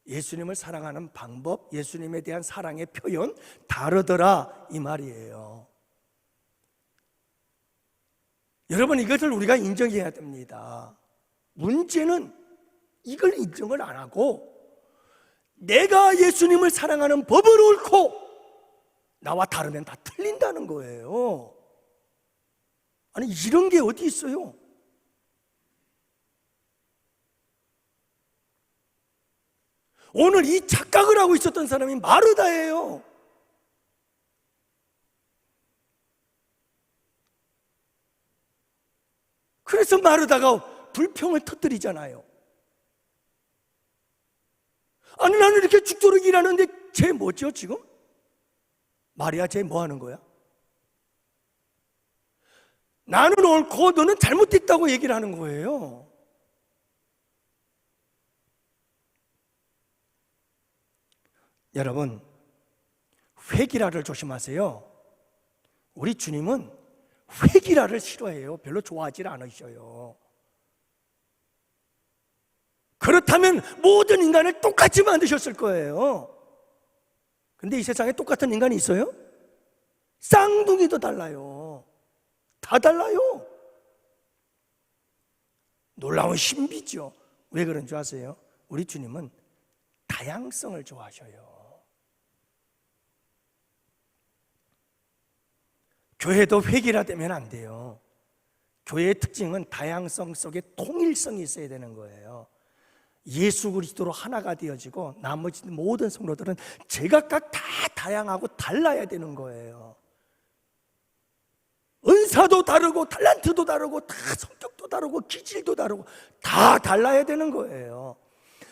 예수님을 사랑하는 방법, 예수님에 대한 사랑의 표현 다르더라, 이 말이에요. 여러분, 이것을 우리가 인정해야 됩니다. 문제는 이걸 인정을 안 하고 내가 예수님을 사랑하는 법을 옳고 나와 다르면 다 틀린다는 거예요. 아니, 이런 게 어디 있어요? 오늘 이 착각을 하고 있었던 사람이 마르다예요. 그래서 마르다가 불평을 터뜨리잖아요. 아니, 나는 이렇게 죽도록 일하는데 쟤 뭐죠 지금? 마리아, 쟤 뭐 하는 거야? 나는 옳고 너는 잘못됐다고 얘기를 하는 거예요. 여러분, 회기라를 조심하세요. 우리 주님은 회기라를 싫어해요. 별로 좋아하지 않으셔요. 그렇다면 모든 인간을 똑같이 만드셨을 거예요. 근데 이 세상에 똑같은 인간이 있어요? 쌍둥이도 달라요. 다 달라요. 놀라운 신비죠. 왜 그런 줄 아세요? 우리 주님은 다양성을 좋아하셔요. 교회도 획일화되면 안 돼요. 교회의 특징은 다양성 속에 통일성이 있어야 되는 거예요. 예수 그리스도로 하나가 되어지고 나머지 모든 성도들은 제각각 다 다양하고 달라야 되는 거예요. 은사도 다르고 탤런트도 다르고 다 성격도 다르고 기질도 다르고 다 달라야 되는 거예요.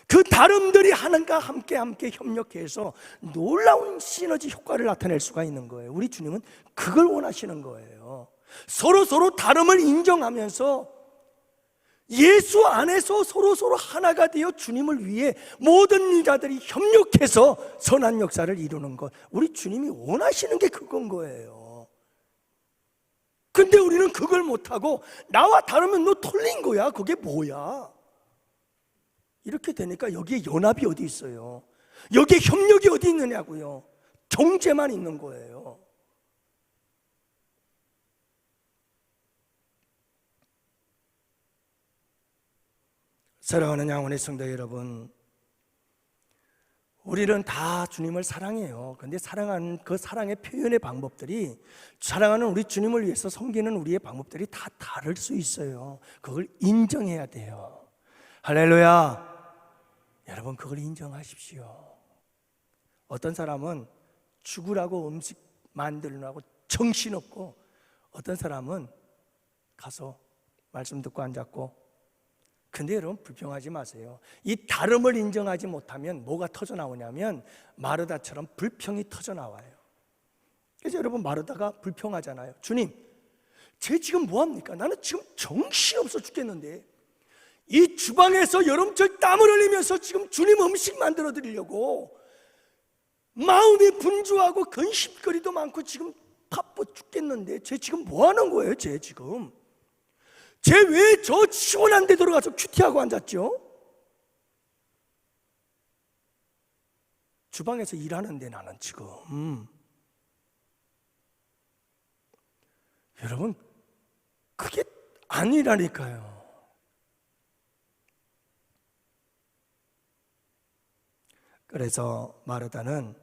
그 다름들이 하나님과 함께 협력해서 놀라운 시너지 효과를 나타낼 수가 있는 거예요. 우리 주님은 그걸 원하시는 거예요. 서로 다름을 인정하면서 예수 안에서 서로 하나가 되어 주님을 위해 모든 자들이 협력해서 선한 역사를 이루는 것, 우리 주님이 원하시는 게 그건 거예요. 근데 우리는 그걸 못하고 나와 다르면 너 틀린 거야, 그게 뭐야? 이렇게 되니까 여기에 연합이 어디 있어요? 여기에 협력이 어디 있느냐고요? 경제만 있는 거예요. 사랑하는 양원의 성도 여러분, 우리는 다 주님을 사랑해요. 그런데 사랑하는 그 사랑의 표현의 방법들이, 사랑하는 우리 주님을 위해서 섬기는 우리의 방법들이 다 다를 수 있어요. 그걸 인정해야 돼요. 할렐루야. 여러분, 그걸 인정하십시오. 어떤 사람은 죽으라고 음식 만들려고 정신없고, 어떤 사람은 가서 말씀 듣고 앉았고. 근데 여러분, 불평하지 마세요. 이 다름을 인정하지 못하면 뭐가 터져 나오냐면 마르다처럼 불평이 터져 나와요. 그래서 여러분, 마르다가 불평하잖아요. 주님, 쟤 지금 뭐합니까? 나는 지금 정신없어 죽겠는데 이 주방에서 여름철 땀을 흘리면서 지금 주님 음식 만들어 드리려고 마음이 분주하고 근심거리도 많고 지금 바빠 죽겠는데 쟤 지금 뭐하는 거예요? 쟤 지금 쟤 왜 저 시원한 데 들어가서 큐티하고 앉았죠? 주방에서 일하는데 나는 지금 여러분, 그게 아니라니까요. 그래서 마르다는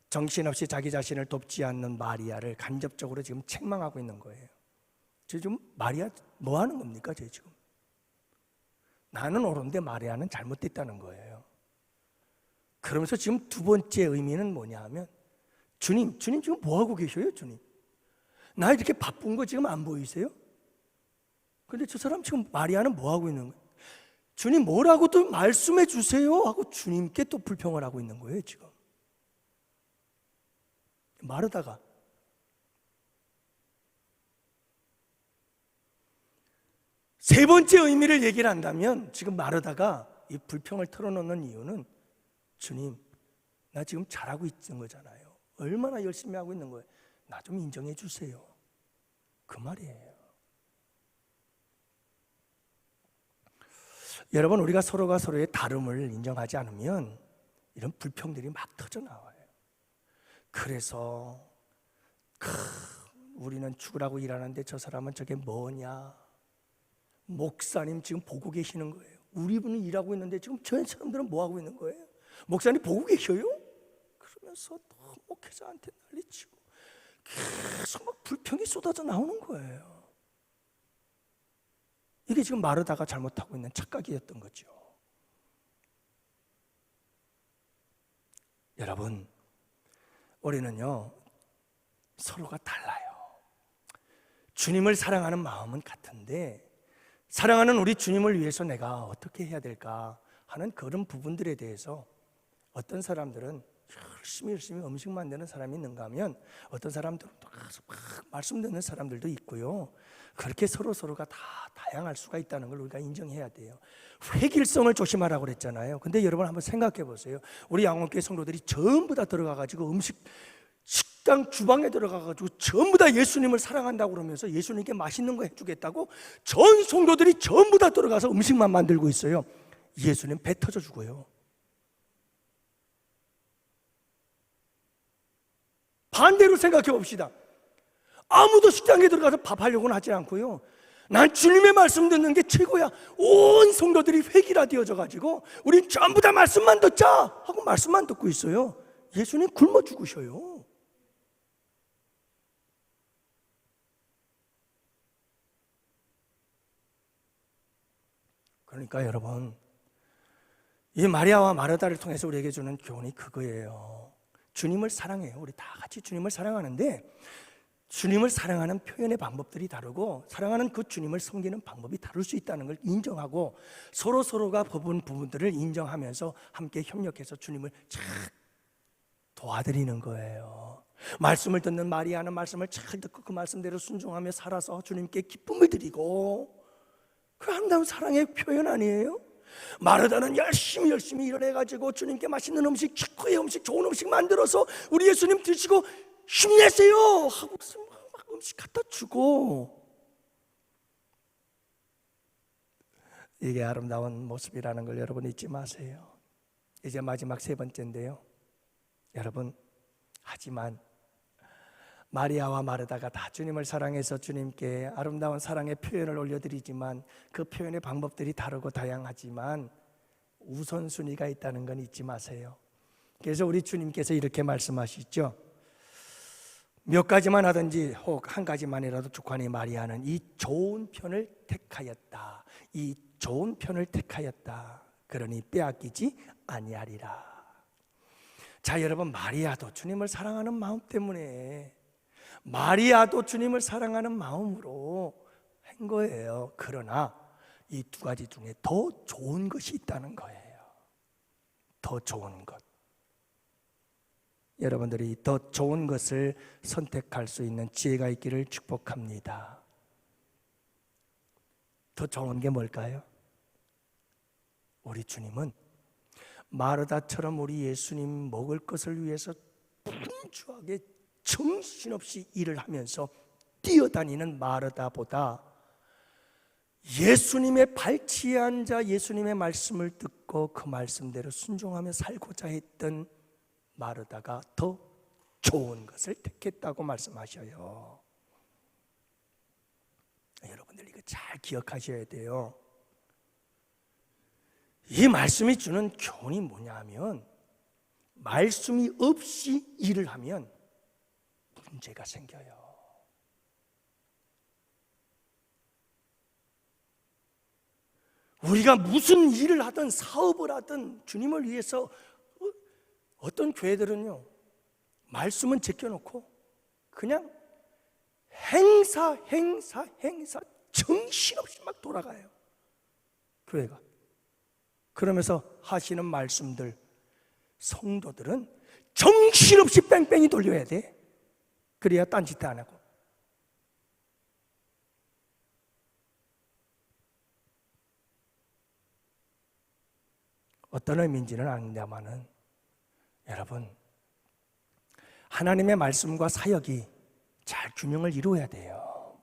정신없이 자기 자신을 돕지 않는 마리아를 간접적으로 지금 책망하고 있는 거예요. 저 지금 마리아 뭐 하는 겁니까? 저 지금 나는 옳은데 마리아는 잘못됐다는 거예요. 그러면서 지금 두 번째 의미는 뭐냐 하면, 주님 지금 뭐 하고 계셔요? 주님, 나 이렇게 바쁜 거 지금 안 보이세요? 근데 저 사람 지금 마리아는 뭐 하고 있는 거예요? 주님 뭐라고 또 말씀해 주세요 하고 주님께 또 불평을 하고 있는 거예요. 지금 마르다가 세 번째 의미를 얘기를 한다면, 지금 마르다가 이 불평을 털어놓는 이유는, 주님, 나 지금 잘하고 있는 거잖아요. 얼마나 열심히 하고 있는 거예요. 나 좀 인정해 주세요. 그 말이에요. 여러분, 우리가 서로가 서로의 다름을 인정하지 않으면 이런 불평들이 막 터져 나와요. 그래서 우리는 죽으라고 일하는데 저 사람은 저게 뭐냐? 목사님 지금 보고 계시는 거예요. 우리 분은 일하고 있는데 지금 저 사람들은 뭐 하고 있는 거예요? 목사님 보고 계셔요? 그러면서 목회자한테 난리치고 계속 막 불평이 쏟아져 나오는 거예요. 이게 지금 마르다가 잘못하고 있는 착각이었던 거죠. 여러분, 우리는요 서로가 달라요. 주님을 사랑하는 마음은 같은데, 사랑하는 우리 주님을 위해서 내가 어떻게 해야 될까 하는 그런 부분들에 대해서 어떤 사람들은 열심히 음식 만드는 사람이 있는가 하면, 어떤 사람들은 또 막 말씀 듣는 사람들도 있고요. 그렇게 서로가 다 다양할 수가 있다는 걸 우리가 인정해야 돼요. 획일성을 조심하라고 그랬잖아요. 근데 여러분 한번 생각해 보세요. 우리 양원교회 성도들이 전부 다 들어가가지고 식당 주방에 들어가가지고 전부 다 예수님을 사랑한다고 그러면서 예수님께 맛있는 거 해주겠다고 전 성도들이 전부 다 들어가서 음식만 만들고 있어요. 예수님 배 터져 죽어요. 반대로 생각해 봅시다. 아무도 식당에 들어가서 밥하려고는 하지 않고요, 난 주님의 말씀 듣는 게 최고야. 온 성도들이 획일화되어져 가지고 우린 전부 다 말씀만 듣자 하고 말씀만 듣고 있어요. 예수님 굶어 죽으셔요. 그러니까 여러분, 이 마리아와 마르다를 통해서 우리에게 주는 교훈이 그거예요. 주님을 사랑해요. 우리 다 같이 주님을 사랑하는데 주님을 사랑하는 표현의 방법들이 다르고 사랑하는 그 주님을 섬기는 방법이 다를 수 있다는 걸 인정하고 서로가 법은 부분들을 인정하면서 함께 협력해서 주님을 잘 도와드리는 거예요. 말씀을 듣는 마리아는 말씀을 잘 듣고 그 말씀대로 순종하며 살아서 주님께 기쁨을 드리고, 그 아름다운 사랑의 표현 아니에요? 마르다는 열심히 일을 해가지고 주님께 맛있는 음식, 최고의 음식, 좋은 음식 만들어서 우리 예수님 드시고 힘내세요 하고 막 음식 갖다 주고, 이게 아름다운 모습이라는 걸 여러분 잊지 마세요. 이제 마지막 세 번째인데요, 여러분, 하지만 마리아와 마르다가 다 주님을 사랑해서 주님께 아름다운 사랑의 표현을 올려드리지만 그 표현의 방법들이 다르고 다양하지만 우선순위가 있다는 건 잊지 마세요. 그래서 우리 주님께서 이렇게 말씀하시죠. 몇 가지만 하든지 혹 한 가지만이라도 족하니 마리아는 이 좋은 편을 택하였다. 이 좋은 편을 택하였다. 그러니 빼앗기지 아니하리라. 자, 여러분, 마리아도 주님을 사랑하는 마음 때문에, 마리아도 주님을 사랑하는 마음으로 한 거예요. 그러나 이 두 가지 중에 더 좋은 것이 있다는 거예요. 더 좋은 것. 여러분들이 더 좋은 것을 선택할 수 있는 지혜가 있기를 축복합니다. 더 좋은 게 뭘까요? 우리 주님은 마르다처럼 우리 예수님 먹을 것을 위해서 분주하게 정신없이 일을 하면서 뛰어다니는 마르다보다 예수님의 발치에 앉아 예수님의 말씀을 듣고 그 말씀대로 순종하며 살고자 했던 마르다가 더 좋은 것을 택했다고 말씀하셔요. 여러분들 이거 잘 기억하셔야 돼요. 이 말씀이 주는 교훈이 뭐냐면, 말씀이 없이 일을 하면 문제가 생겨요. 우리가 무슨 일을 하든 사업을 하든 주님을 위해서, 어떤 교회들은요 말씀은 제껴놓고 그냥 행사 정신없이 막 돌아가요, 교회가. 그러면서 하시는 말씀들, 성도들은 정신없이 뺑뺑이 돌려야 돼. 그래야 딴짓 안 하고. 어떤 의미인지는 아닙니다만은, 여러분, 하나님의 말씀과 사역이 잘 균형을 이루어야 돼요.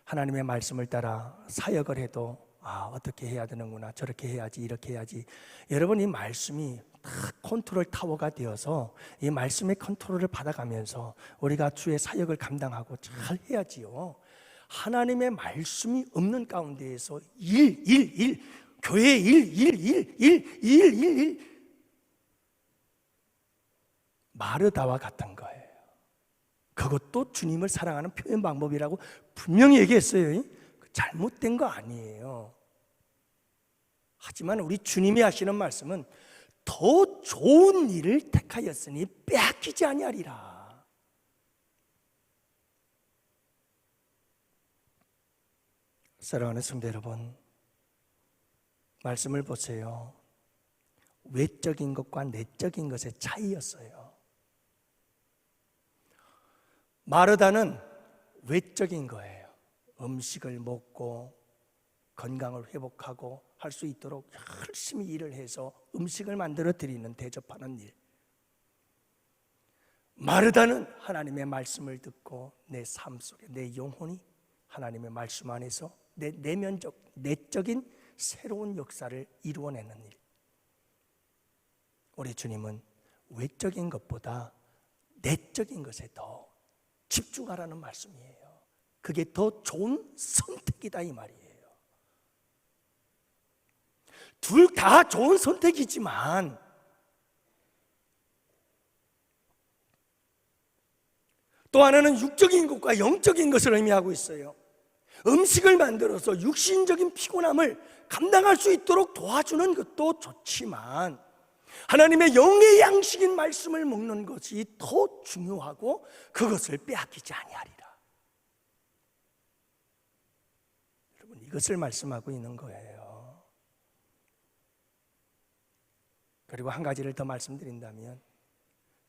하나님의 말씀을 따라 사역을 해도 어떻게 해야 되는구나, 저렇게 해야지, 이렇게 해야지. 여러분, 이 말씀이 다 컨트롤 타워가 되어서 이 말씀의 컨트롤을 받아가면서 우리가 주의 사역을 감당하고 잘 해야지요. 하나님의 말씀이 없는 가운데에서 교회 일 마르다와 같은 거예요. 그것도 주님을 사랑하는 표현 방법이라고 분명히 얘기했어요. 잘못된 거 아니에요. 하지만 우리 주님이 하시는 말씀은 더 좋은 일을 택하였으니 빼앗기지 아니하리라. 사랑하는 성도 여러분, 말씀을 보세요. 외적인 것과 내적인 것의 차이였어요. 마르다는 외적인 거예요. 음식을 먹고 건강을 회복하고 할 수 있도록 열심히 일을 해서 음식을 만들어 드리는, 대접하는 일. 마르다는 하나님의 말씀을 듣고 내 삶 속에 내 영혼이 하나님의 말씀 안에서 내 내적인 새로운 역사를 이루어내는 일. 우리 주님은 외적인 것보다 내적인 것에 더 집중하라는 말씀이에요. 그게 더 좋은 선택이다, 이 말이에요. 둘 다 좋은 선택이지만 또 하나는 육적인 것과 영적인 것을 의미하고 있어요. 음식을 만들어서 육신적인 피곤함을 감당할 수 있도록 도와주는 것도 좋지만 하나님의 영의 양식인 말씀을 먹는 것이 더 중요하고 그것을 빼앗기지 아니하리라. 여러분, 이것을 말씀하고 있는 거예요. 그리고 한 가지를 더 말씀드린다면,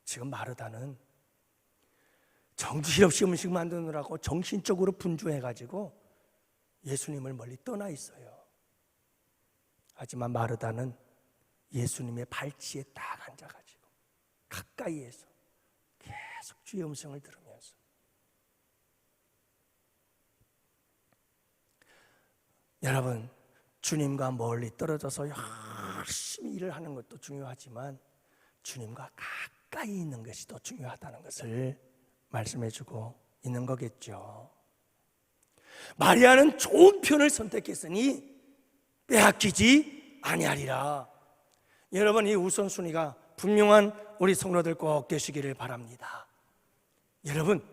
지금 마르다는 정신없이 음식 만드느라고 정신적으로 분주해가지고 예수님을 멀리 떠나 있어요. 하지만 마르다는 예수님의 발치에 딱 앉아가지고 가까이에서 계속 주의 음성을 들으면서, 여러분, 주님과 멀리 떨어져서 열심히 일을 하는 것도 중요하지만 주님과 가까이 있는 것이 더 중요하다는 것을 말씀해주고 있는 거겠죠. 마리아는 좋은 편을 선택했으니 빼앗기지 아니하리라. 여러분, 이 우선순위가 분명한 우리 성도들 꼭 되시기를 바랍니다. 여러분,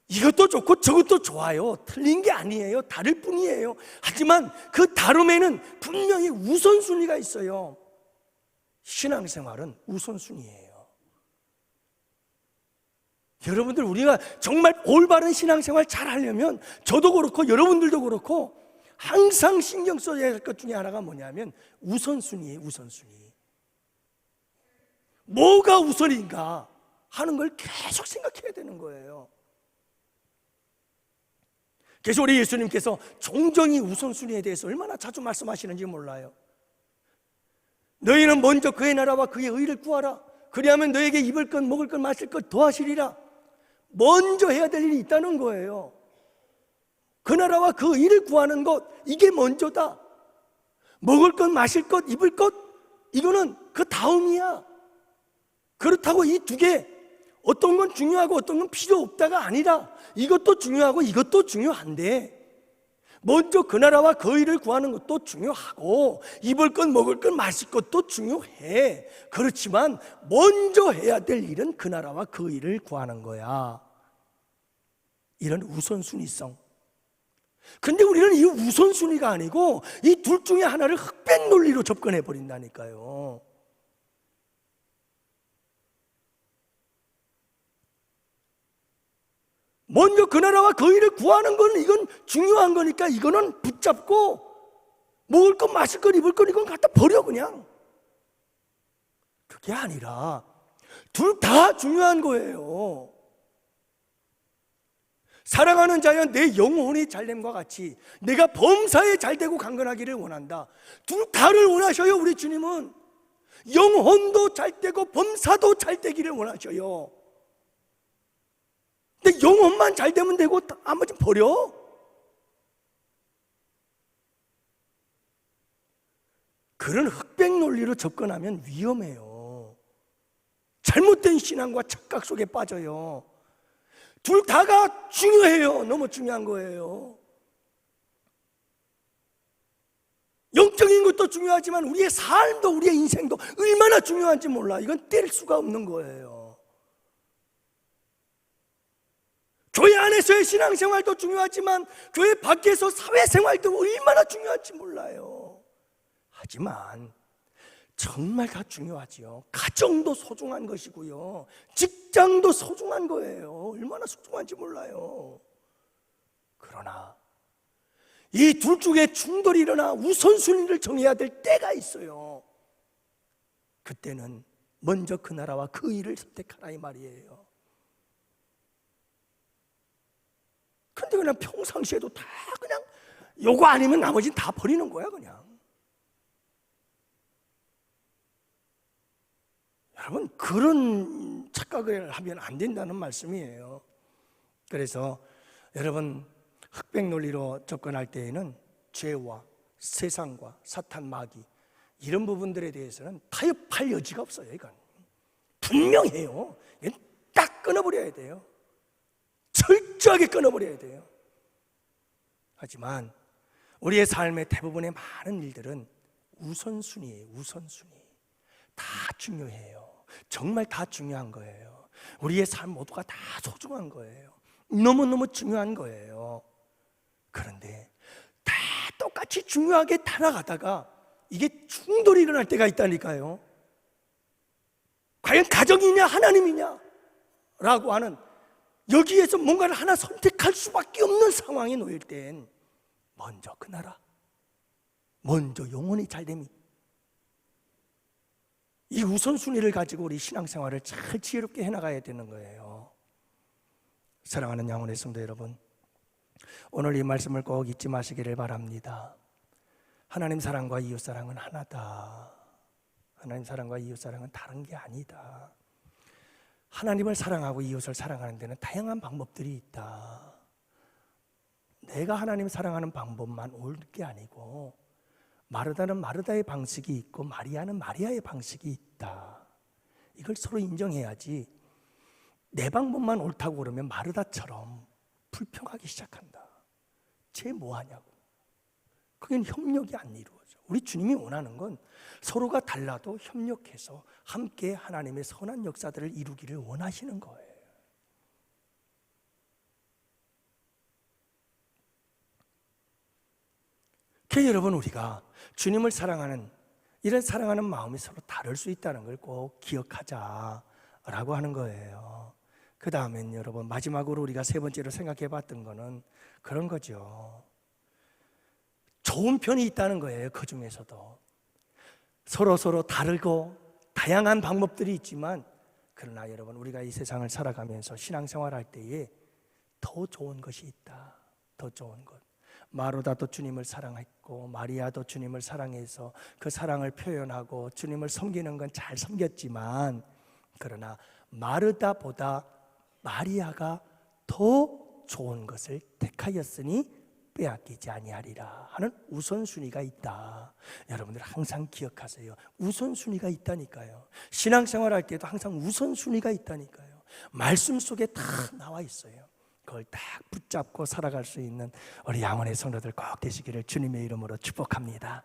이것도 좋고 저것도 좋아요. 틀린 게 아니에요. 다를 뿐이에요. 하지만 그 다름에는 분명히 우선순위가 있어요. 신앙생활은 우선순위예요. 여러분들, 우리가 정말 올바른 신앙생활 잘 하려면 저도 그렇고 여러분들도 그렇고 항상 신경 써야 할 것 중에 하나가 뭐냐면 우선순위예요. 우선순위. 뭐가 우선인가 하는 걸 계속 생각해야 되는 거예요. 그래서 우리 예수님께서 종정이 우선순위에 대해서 얼마나 자주 말씀하시는지 몰라요. 너희는 먼저 그의 나라와 그의 의를 구하라. 그리하면 너에게 입을 것, 먹을 것, 마실 것 더하시리라. 먼저 해야 될 일이 있다는 거예요. 그 나라와 그 의를 구하는 것, 이게 먼저다. 먹을 것, 마실 것, 입을 것, 이거는 그 다음이야. 그렇다고 이 두 개, 어떤 건 중요하고 어떤 건 필요 없다가 아니라 이것도 중요하고 이것도 중요한데, 먼저 그 나라와 그 의를 구하는 것도 중요하고 입을 것, 먹을 것, 마실 것도 중요해. 그렇지만 먼저 해야 될 일은 그 나라와 그 의를 구하는 거야. 이런 우선순위성. 근데 우리는 이 우선순위가 아니고 이 둘 중에 하나를 흑백 논리로 접근해 버린다니까요. 먼저 그 나라와 그 의를 구하는 건 이건 중요한 거니까 이거는 붙잡고 먹을 것, 마실 것, 입을 것 이건 갖다 버려 그냥. 그게 아니라 둘 다 중요한 거예요. 사랑하는 자여, 내 영혼이 잘됨과 같이 내가 범사에 잘되고 강건하기를 원한다. 둘 다를 원하셔요. 우리 주님은 영혼도 잘되고 범사도 잘되기를 원하셔요. 근데 영혼만 잘되면 되고 나머지 버려? 그런 흑백 논리로 접근하면 위험해요. 잘못된 신앙과 착각 속에 빠져요. 둘 다가 중요해요. 너무 중요한 거예요. 영적인 것도 중요하지만 우리의 삶도 우리의 인생도 얼마나 중요한지 몰라. 이건 뗄 수가 없는 거예요. 교회 안에서의 신앙생활도 중요하지만 교회 밖에서 사회생활도 얼마나 중요한지 몰라요. 하지만 정말 다 중요하지요. 가정도 소중한 것이고요, 직장도 소중한 거예요. 얼마나 소중한지 몰라요. 그러나 이 둘 중에 충돌이 일어나 우선순위를 정해야 될 때가 있어요. 그때는 먼저 그 나라와 그 일을 선택하라 이 말이에요. 근데 그냥 평상시에도 다 그냥 요거 아니면 나머지는 다 버리는 거야 그냥. 여러분, 그런 착각을 하면 안 된다는 말씀이에요. 그래서 여러분, 흑백 논리로 접근할 때에는 죄와 세상과 사탄 마귀 이런 부분들에 대해서는 타협할 여지가 없어요. 이건 분명해요. 이건 딱 끊어버려야 돼요. 철저하게 끊어버려야 돼요. 하지만 우리의 삶의 대부분의 많은 일들은 우선순위예요. 우선순위. 다 중요해요. 정말 다 중요한 거예요. 우리의 삶 모두가 다 소중한 거예요. 너무너무 중요한 거예요. 그런데 다 똑같이 중요하게 타나가다가 이게 충돌이 일어날 때가 있다니까요. 과연 가정이냐 하나님이냐 라고 하는, 여기에서 뭔가를 하나 선택할 수밖에 없는 상황에 놓일 땐 먼저 그 나라, 먼저 영혼의 잘됨이, 이 우선순위를 가지고 우리 신앙생활을 잘 지혜롭게 해나가야 되는 거예요. 사랑하는 양혼의 성도 여러분, 오늘 이 말씀을 꼭 잊지 마시기를 바랍니다. 하나님 사랑과 이웃 사랑은 하나다. 하나님 사랑과 이웃 사랑은 다른 게 아니다. 하나님을 사랑하고 이웃을 사랑하는 데는 다양한 방법들이 있다. 내가 하나님 사랑하는 방법만 옳은 게 아니고, 마르다는 마르다의 방식이 있고 마리아는 마리아의 방식이 있다. 이걸 서로 인정해야지 내 방법만 옳다고 그러면 마르다처럼 불평하기 시작한다. 쟤 뭐하냐고. 그건 협력이 안 이루어져. 우리 주님이 원하는 건 서로가 달라도 협력해서 함께 하나님의 선한 역사들을 이루기를 원하시는 거예요. 그래서 여러분, 우리가 주님을 사랑하는, 이런 사랑하는 마음이 서로 다를 수 있다는 걸 꼭 기억하자라고 하는 거예요. 그 다음엔 여러분, 마지막으로 우리가 세 번째로 생각해 봤던 거는 그런 거죠. 좋은 편이 있다는 거예요. 그 중에서도 서로 다르고 다양한 방법들이 있지만, 그러나 여러분, 우리가 이 세상을 살아가면서 신앙생활할 때에 더 좋은 것이 있다. 더 좋은 것. 마르다도 주님을 사랑했고 마리아도 주님을 사랑해서 그 사랑을 표현하고 주님을 섬기는 건 잘 섬겼지만, 그러나 마르다보다 마리아가 더 좋은 것을 택하였으니 빼앗기지 아니하리라 하는 우선순위가 있다. 여러분들 항상 기억하세요. 우선순위가 있다니까요. 신앙생활할 때도 항상 우선순위가 있다니까요. 말씀 속에 다 나와 있어요. 그걸 딱 붙잡고 살아갈 수 있는 우리 양원의 성도들 꼭 되시기를 주님의 이름으로 축복합니다.